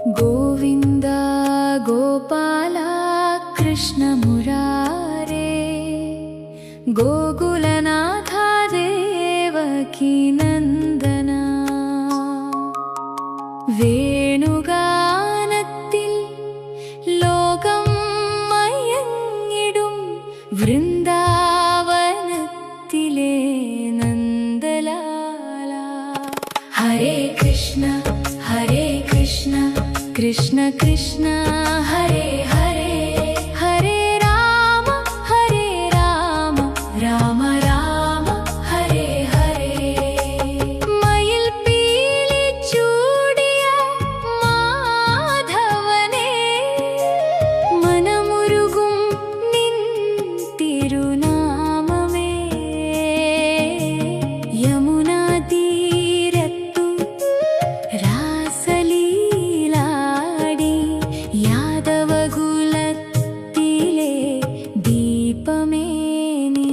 गोविन्द गोपाल कृष्ण मुरारे गोकुलनाथ देवकी नन्दना വേണുഗാനത്തിൽ ലോകം മയങ്ങിടും വൃന്ദാവനത്തിലെ നന്ദലാല. ഹരേ കൃഷ്ണ കൃഷ്ണ കൃഷ്ണ ഹരേ ഹരേ, ഹരേ രാമ രാമ രാമ ഹരേ ഹരേ. മയിൽ പീലി ചൂടിയ മാധവനേ, മനമുരുകും നിൻ തിരുനാമമേ. യമുനാ തീരത്തു രാസലീലാടി യാദവകുലത്തിലെ ദീപമേ നീ.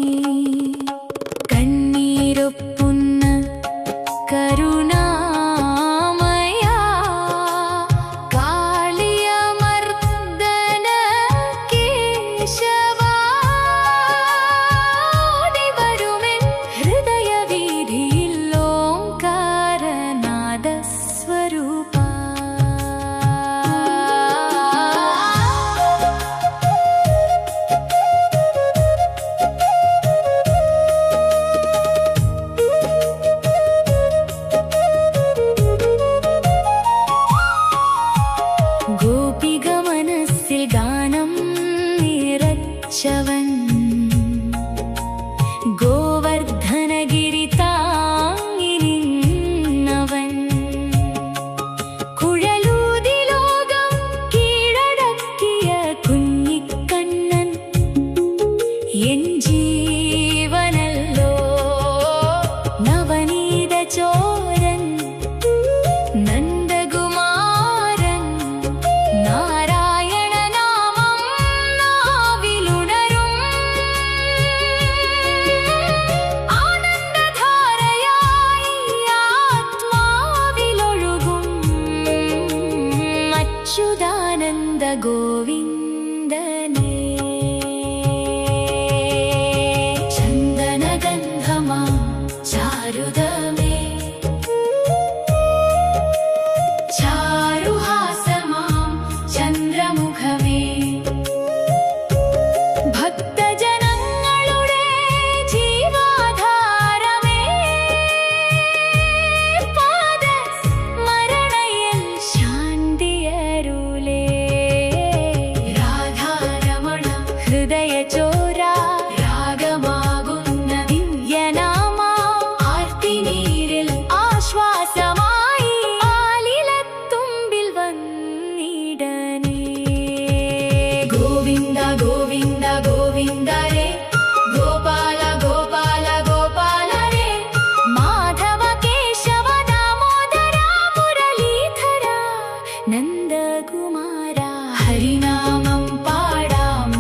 കണ്ണീരൊപ്പുന്ന കരുണാമയ കാളിയമർദ്ദന കേശവ, ഓടിവരുമെൻ ഹൃദയവീഥിയിൽ ഓംകാരനാദ സ്വരൂപ. ഗോപിക മനസ്സിൽ ഗാനം നിറച്ചവൻ, ഗോവർദ്ധനഗിരി താങ്ങി നിന്നവൻ. കുഴലൂതി ലോകം കീഴടക്കിയ കുഞ്ഞിക്കണ്ണൻ എൻ ജീവനല്ലോ. നവനീത ചോരൻ നന്ദകുമാരൻ, നാരായണ നാമം നാവിലുണരും. ആനന്ദധാരയായി ആത്മാവിലൊഴുകും അച്യുതാനന്ദ ഗോവിന്ദനേ. ചന്ദനഗന്ധമാം ചാരുതമേ, ചാരുഹാസമാം ചന്ദ്രമുഖമേ, ഭക്തജനങ്ങളുടെ ജീവാധാരമേ, പാദസ്മരണയിൽ ശാന്തിയരുളേ. രാധാരമണ ഹൃദയചോര രാഗമാകുന്ന ദിവ്യനാമ, ആർത്തിനീരിൽ ആശ്വാസമായി ആലിലത്തുമ്പിൽ വന്നിടനേ. ഗോവിന്ദ ഗോവിന്ദ ഗോവിന്ദ രേ, ഗോപാല ഗോപാല ഗോപാല രേ, മാധവ കേശവ ദാമോദര മുരളീധര നന്ദകുമാര. ഹരിനാമം പാടാം,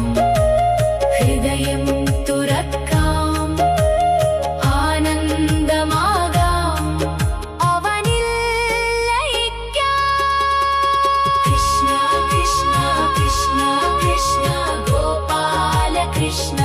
ഹൃദയം തുറക്കാം, ആനന്ദമാകാം അവനിൽ ലയിക്കാം. കൃഷ്ണ കൃഷ്ണ കൃഷ്ണ കൃഷ്ണ ഗോപാല കൃഷ്ണ